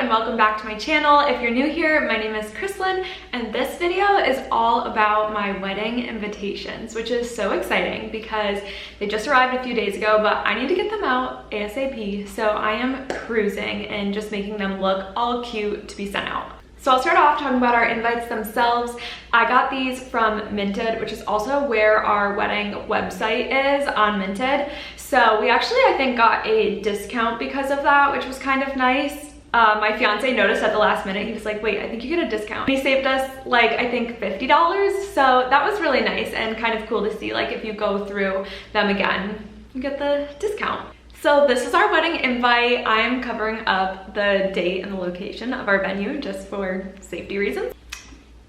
and welcome back to my channel. If you're new here, my name is Chrislyn and this video is all about my wedding invitations, which is so exciting because they just arrived a few days ago, but I need to get them out ASAP. So I am cruising and just making them look all cute to be sent out. So I'll start off talking about our invites themselves. I got these from Minted, which is also where our wedding website is, on Minted. So we actually, I think, got a discount because of that, which was kind of nice. My fiance noticed at the last minute. He was like, wait, I think you get a discount. He saved us like, I think $50. So that was really nice and kind of cool to see, like if you go through them again, you get the discount. So this is our wedding invite. I am covering up the date and the location of our venue just for safety reasons.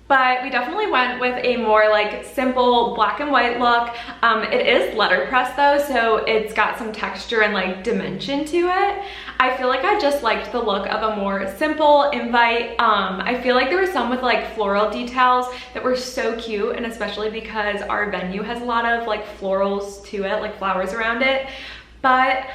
But we definitely went with a more like simple black and white look. It is letterpress though, so it's got some texture and like dimension to it. I feel like I just liked the look of a more simple invite. I feel like there were some with like floral details that were so cute, and especially because our venue has a lot of like florals to it, like flowers around it. But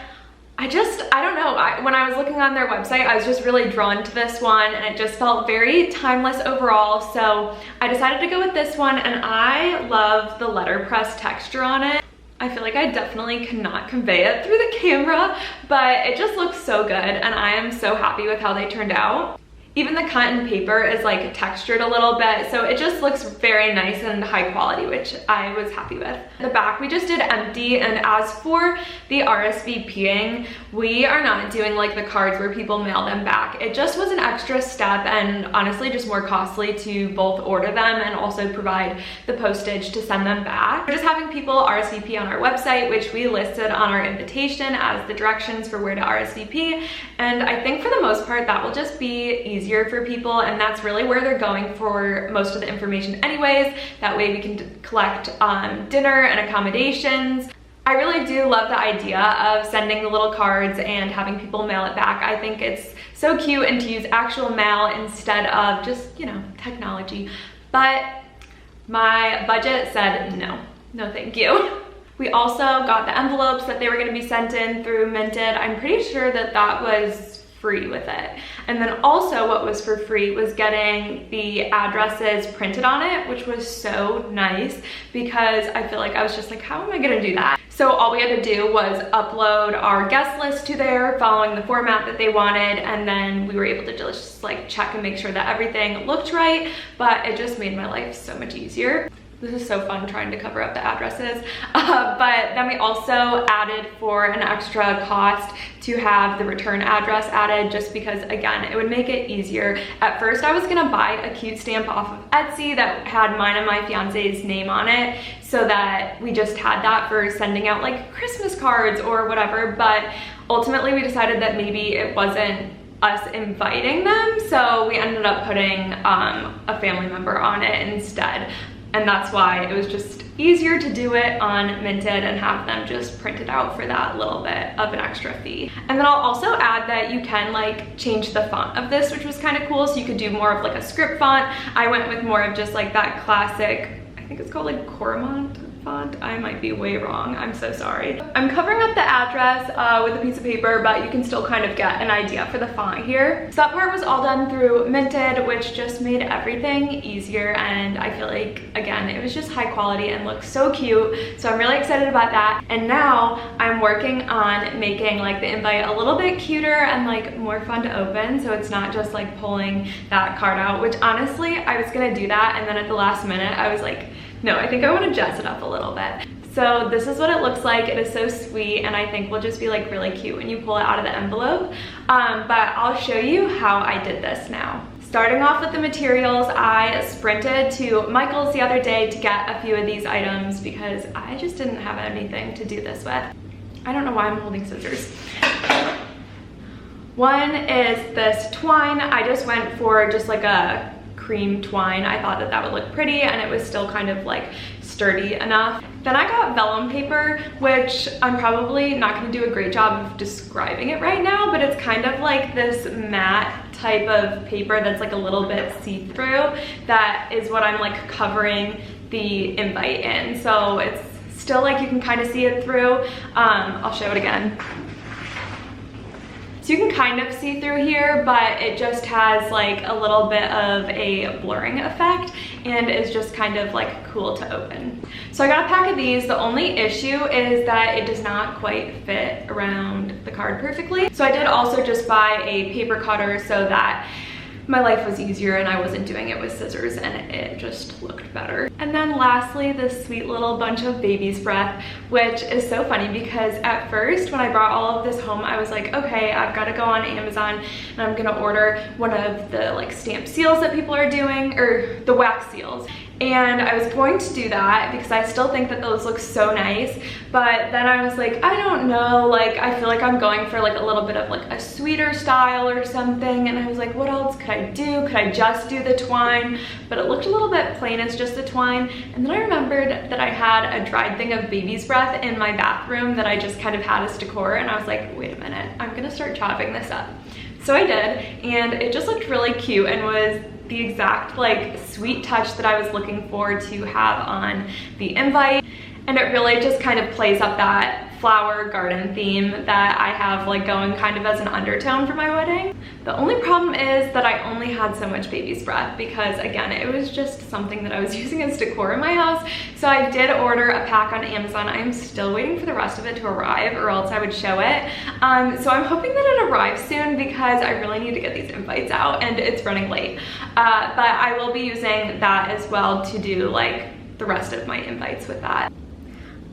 I don't know, when I was looking on their website, I was just really drawn to this one and it just felt very timeless overall. So I decided to go with this one, and I love the letterpress texture on it. I feel like I definitely cannot convey it through the camera, but it just looks so good and I am so happy with how they turned out. Even the cut and paper is like textured a little bit, so it just looks very nice and high quality, which I was happy with. The back we just did empty, and as for the RSVPing, we are not doing like the cards where people mail them back. It just was an extra step and honestly just more costly to both order them and also provide the postage to send them back. We're just having people RSVP on our website, which we listed on our invitation as the directions for where to RSVP, and I think for the most part that will just be easier for people, and that's really where they're going for most of the information anyways. That way we can collect dinner and accommodations. I really do love the idea of sending the little cards and having people mail it back. I think it's so cute, and to use actual mail instead of just, you know, technology. But my budget said no thank you. We also got the envelopes that they were going to be sent in through Minted. I'm pretty sure that that was free with it. And then also what was for free was getting the addresses printed on it, which was so nice because I feel like I was just like, how am I gonna do that? So all we had to do was upload our guest list to there following the format that they wanted, and then we were able to just like check and make sure that everything looked right, but it just made my life so much easier. This is so fun trying to cover up the addresses. But then we also added, for an extra cost, to have the return address added, just because again, it would make it easier. At first I was gonna buy a cute stamp off of Etsy that had mine and my fiance's name on it, so that we just had that for sending out like Christmas cards or whatever, but ultimately we decided that maybe it wasn't us inviting them, so we ended up putting a family member on it instead. And that's why it was just easier to do it on Minted and have them just print it out for that little bit of an extra fee. And then I'll also add that you can like change the font of this, which was kind of cool. So you could do more of like a script font. I went with more of just like that classic, I think it's called like Coromant font. I might be way wrong, I'm so sorry. I'm covering up the address with a piece of paper, but you can still kind of get an idea for the font here. So that part was all done through Minted, which just made everything easier, and I feel like, again, it was just high quality and looked so cute. So I'm really excited about that. And now I'm working on making like the invite a little bit cuter and like more fun to open, so it's not just like pulling that card out, which honestly, I was gonna do that, and then at the last minute, I was like, no, I think I want to jazz it up a little bit. So this is what it looks like. It is so sweet, and I think will just be like really cute when you pull it out of the envelope. But I'll show you how I did this now. Starting off with the materials, I sprinted to Michael's the other day to get a few of these items because I just didn't have anything to do this with. I don't know why I'm holding scissors. One is this twine. I just went for just like a cream twine. I thought that that would look pretty, and it was still kind of like sturdy enough. Then I got vellum paper, which I'm probably not going to do a great job of describing it right now, but it's kind of like this matte type of paper that's like a little bit see-through. That is what I'm like covering the invite in, so it's still like you can kind of see it through. I'll show it again. So you can kind of see through here, but it just has like a little bit of a blurring effect and is just kind of like cool to open. So I got a pack of these. The only issue is that it does not quite fit around the card perfectly. So I did also just buy a paper cutter so that my life was easier and I wasn't doing it with scissors and it just looked better. And then lastly, this sweet little bunch of baby's breath, which is so funny because at first when I brought all of this home, I was like, okay, I've got to go on Amazon and I'm gonna order one of the like stamp seals that people are doing, or the wax seals. And I was going to do that because I still think that those look so nice, but then I was like, I don't know, like I feel like I'm going for like a little bit of like a sweeter style or something, and I was like, what else could I do? Could I just do the twine? But it looked a little bit plain as just the twine, and then I remembered that I had a dried thing of baby's breath in my bathroom that I just kind of had as decor, and I was like, wait a minute, I'm gonna start chopping this up. So I did, and it just looked really cute and was the exact like sweet touch that I was looking for to have on the invite. And it really just kind of plays up that flower garden theme that I have like going kind of as an undertone for my wedding. The only problem is that I only had so much baby's breath because again, it was just something that I was using as decor in my house. So I did order a pack on Amazon. I'm still waiting for the rest of it to arrive or else I would show it. So I'm hoping that it arrives soon because I really need to get these invites out and it's running late. But I will be using that as well to do like the rest of my invites with that.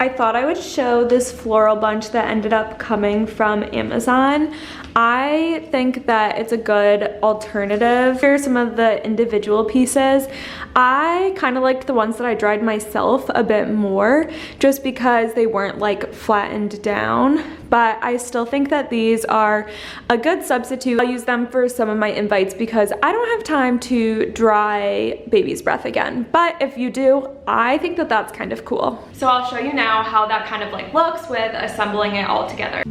I thought I would show this floral bunch that ended up coming from Amazon. I think that it's a good alternative. Here are some of the individual pieces. I kind of liked the ones that I dried myself a bit more just because they weren't like flattened down, but I still think that these are a good substitute. I'll use them for some of my invites because I don't have time to dry baby's breath again, but if you do, I think that that's kind of cool. So I'll show you now how that kind of like looks with assembling it all together.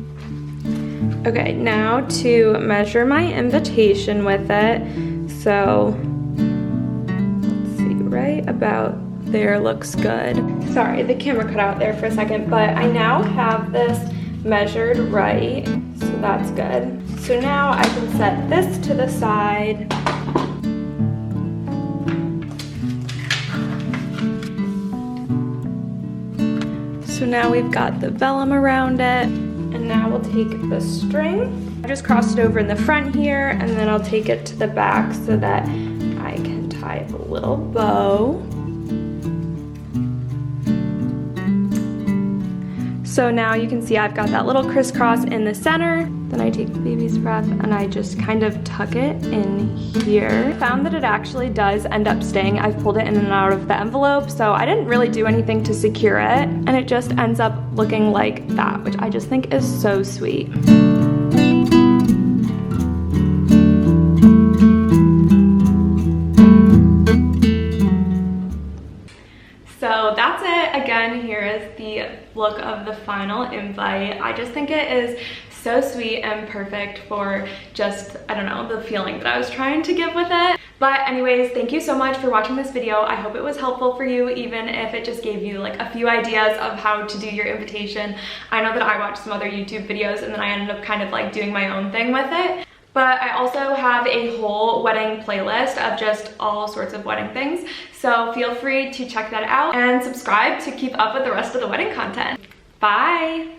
Okay, now to measure my invitation with it. So let's see, right about there looks good. Sorry, the camera cut out there for a second, but I now have this measured right, so that's good. So now I can set this to the side. So now we've got the vellum around it, and now we'll take the string. I just crossed it over in the front here, and then I'll take it to the back so that I can tie a little bow. So now you can see I've got that little crisscross in the center. Then I take the baby's breath and I just kind of tuck it in here. I found that it actually does end up staying. I've pulled it in and out of the envelope, so I didn't really do anything to secure it. And it just ends up looking like that, which I just think is so sweet. So that's it. Again, here is the look of the final invite. I just think it is so sweet and perfect for just, I don't know, the feeling that I was trying to give with it. But anyways, thank you so much for watching this video. I hope it was helpful for you, even if it just gave you like a few ideas of how to do your invitation. I know that I watched some other YouTube videos and then I ended up kind of like doing my own thing with it. But I also have a whole wedding playlist of just all sorts of wedding things. So feel free to check that out and subscribe to keep up with the rest of the wedding content. Bye!